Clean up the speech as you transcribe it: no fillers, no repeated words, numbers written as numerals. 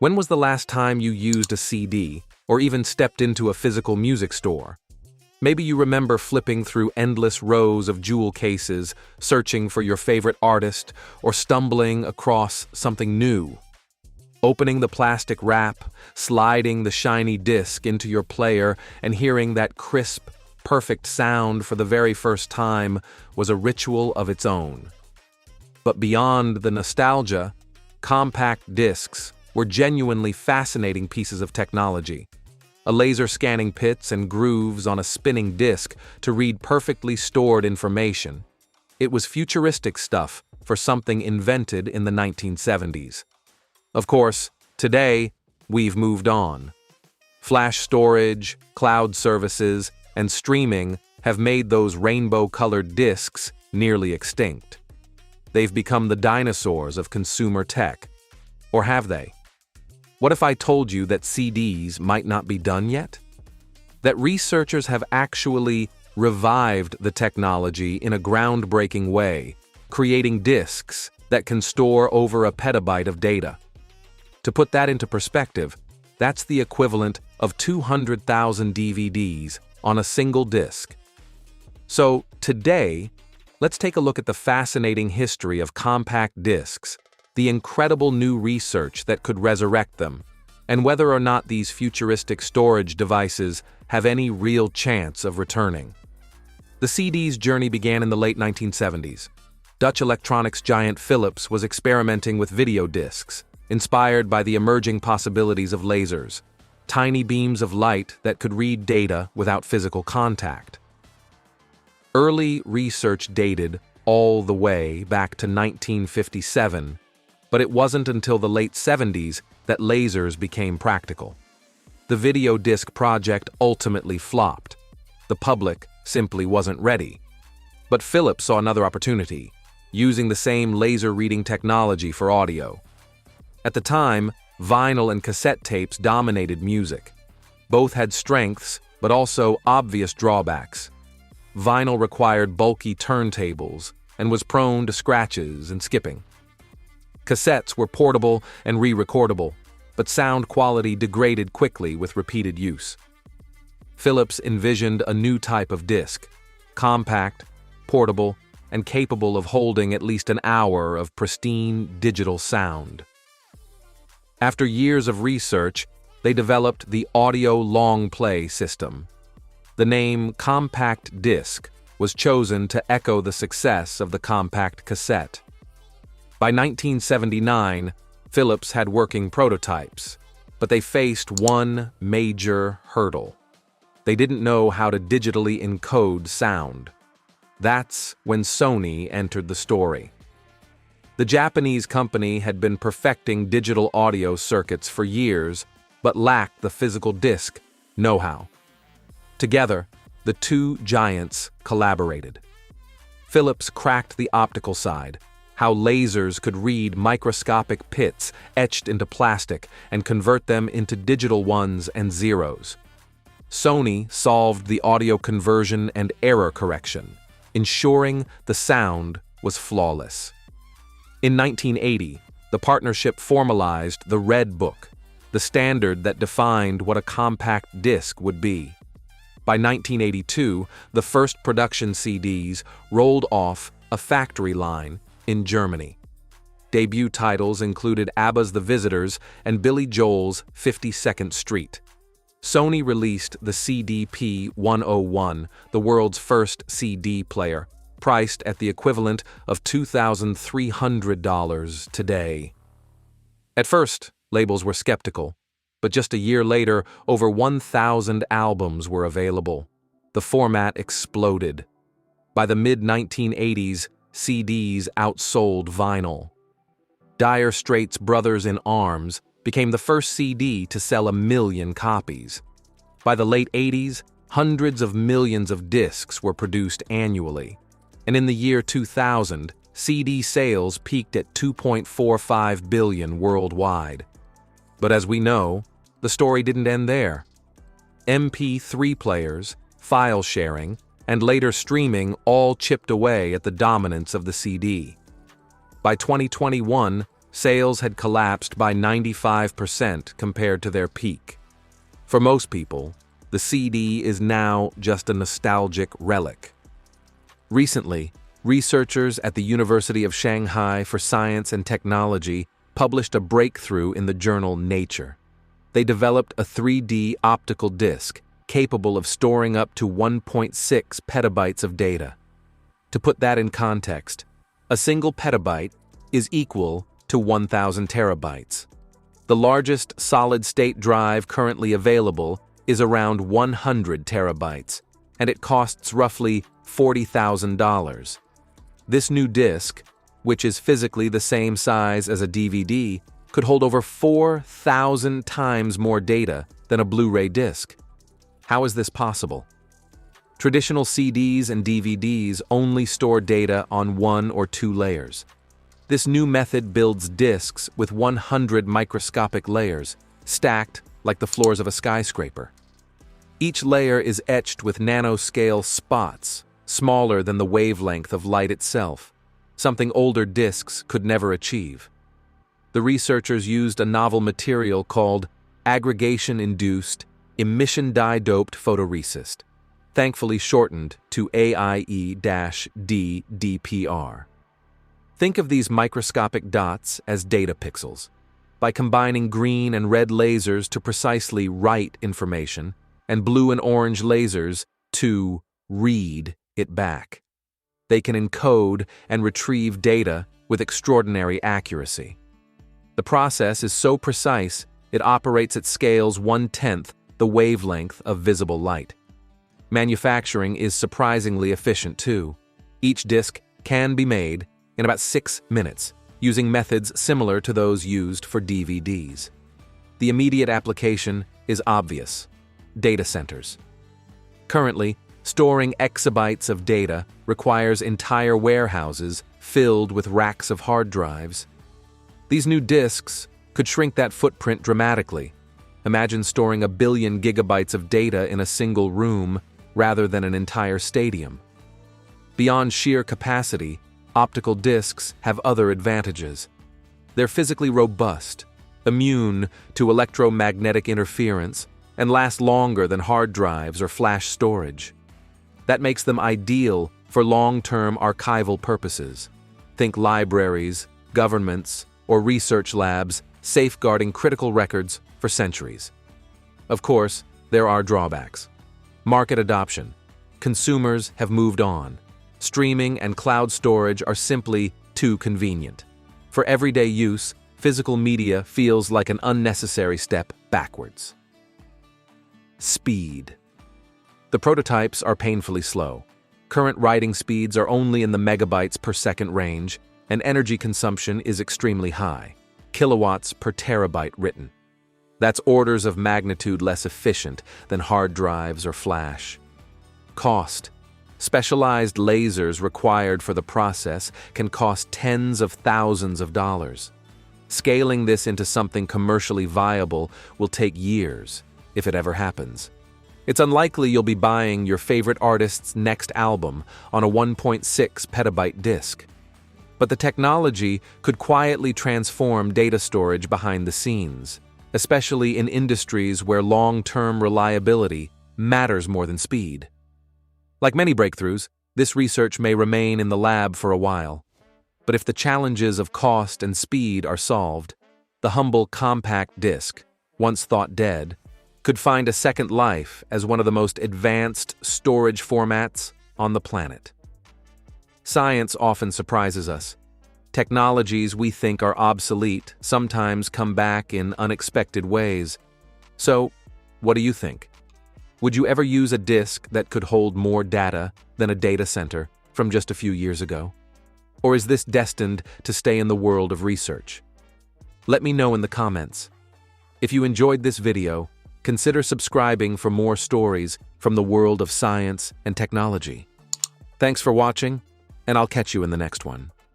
When was the last time you used a CD or even stepped into a physical music store? Maybe you remember flipping through endless rows of jewel cases, searching for your favorite artist, or stumbling across something new. Opening the plastic wrap, sliding the shiny disc into your player, and hearing that crisp, perfect sound for the very first time was a ritual of its own. But beyond the nostalgia, compact discs were genuinely fascinating pieces of technology. A laser scanning pits and grooves on a spinning disc to read perfectly stored information. It was futuristic stuff for something invented in the 1970s. Of course, today, we've moved on. Flash storage, cloud services, and streaming have made those rainbow-colored discs nearly extinct. They've become the dinosaurs of consumer tech. Or have they? What if I told you that CDs might not be done yet? That researchers have actually revived the technology in a groundbreaking way, creating disks that can store over a petabyte of data. To put that into perspective, that's the equivalent of 200,000 DVDs on a single disc. So today, let's take a look at the fascinating history of compact discs, the incredible new research that could resurrect them, and whether or not these futuristic storage devices have any real chance of returning. The CD's journey began in the late 1970s. Dutch electronics giant Philips was experimenting with video discs, inspired by the emerging possibilities of lasers, tiny beams of light that could read data without physical contact. Early research dated all the way back to 1957, but it wasn't until the late 70s that lasers became practical. The video disc project ultimately flopped. The public simply wasn't ready. But Philips saw another opportunity, using the same laser reading technology for audio. At the time, vinyl and cassette tapes dominated music. Both had strengths, but also obvious drawbacks. Vinyl required bulky turntables and was prone to scratches and skipping. Cassettes were portable and re-recordable, but sound quality degraded quickly with repeated use. Philips envisioned a new type of disc, compact, portable, and capable of holding at least an hour of pristine digital sound. After years of research, they developed the audio long play system. The name compact disc was chosen to echo the success of the compact cassette. By 1979, Philips had working prototypes, but they faced one major hurdle. They didn't know how to digitally encode sound. That's when Sony entered the story. The Japanese company had been perfecting digital audio circuits for years, but lacked the physical disc know-how. Together, the two giants collaborated. Philips cracked the optical side, how lasers could read microscopic pits etched into plastic and convert them into digital ones and zeros. Sony solved the audio conversion and error correction, ensuring the sound was flawless. In 1980, the partnership formalized the Red Book, the standard that defined what a compact disc would be. By 1982, the first production CDs rolled off a factory line in Germany. Debut titles included ABBA's The Visitors and Billy Joel's 52nd Street. Sony released the CDP-101, the world's first CD player, priced at the equivalent of $2,300 today. At first, labels were skeptical, but just a year later, over 1,000 albums were available. The format exploded. By the mid-1980s, CDs outsold vinyl. Dire Straits' Brothers in Arms became the first CD to sell 1 million copies. By the late 80s, hundreds of millions of discs were produced annually. And in the year 2000, CD sales peaked at 2.45 billion worldwide. But as we know, the story didn't end there. MP3 players, file sharing, and later streaming all chipped away at the dominance of the CD. By 2021, Sales had collapsed by 95% compared to their peak. For most people, the CD is now just a nostalgic relic. Recently, researchers at the University of Shanghai for Science and Technology published a breakthrough in the journal Nature. They developed a 3D optical disc capable of storing up to 1.6 petabytes of data. To put that in context, a single petabyte is equal to 1,000 terabytes. The largest solid-state drive currently available is around 100 terabytes, and it costs roughly $40,000. This new disc, which is physically the same size as a DVD, could hold over 4,000 times more data than a Blu-ray disc. How is this possible? Traditional CDs and DVDs only store data on 1 or 2 layers. This new method builds discs with 100 microscopic layers, stacked like the floors of a skyscraper. Each layer is etched with nanoscale spots, smaller than the wavelength of light itself, something older discs could never achieve. The researchers used a novel material called aggregation-induced emission-dye-doped photoresist, thankfully shortened to AIE-D-DPR. Think of these microscopic dots as data pixels. By combining green and red lasers to precisely write information, and blue and orange lasers to read it back, they can encode and retrieve data with extraordinary accuracy. The process is so precise, it operates at scales 1/10 the wavelength of visible light. Manufacturing is surprisingly efficient too. Each disc can be made in about 6 minutes, using methods similar to those used for DVDs. The immediate application is obvious: data centers. Currently, storing exabytes of data requires entire warehouses filled with racks of hard drives. These new disks could shrink that footprint dramatically. Imagine storing 1 billion gigabytes of data in a single room rather than an entire stadium. Beyond sheer capacity, optical discs have other advantages. They're physically robust, immune to electromagnetic interference, and last longer than hard drives or flash storage. That makes them ideal for long-term archival purposes. Think libraries, governments, or research labs safeguarding critical records for centuries. Of course, there are drawbacks. Market adoption. Consumers have moved on. Streaming and cloud storage are simply too convenient. For everyday use, physical media feels like an unnecessary step backwards. Speed. The prototypes are painfully slow. Current writing speeds are only in the megabytes per second range, and energy consumption is extremely high, kilowatts per terabyte written. That's orders of magnitude less efficient than hard drives or flash. Cost. Specialized lasers required for the process can cost tens of thousands of dollars. Scaling this into something commercially viable will take years, if it ever happens. It's unlikely you'll be buying your favorite artist's next album on a 1.6 petabyte disk. But the technology could quietly transform data storage behind the scenes, especially in industries where long-term reliability matters more than speed. Like many breakthroughs, this research may remain in the lab for a while. But if the challenges of cost and speed are solved, the humble compact disc, once thought dead, could find a second life as one of the most advanced storage formats on the planet. Science often surprises us. Technologies we think are obsolete sometimes come back in unexpected ways. So, what do you think? Would you ever use a disk that could hold more data than a data center from just a few years ago? Or is this destined to stay in the world of research? Let me know in the comments. If you enjoyed this video, consider subscribing for more stories from the world of science and technology. Thanks for watching, and I'll catch you in the next one.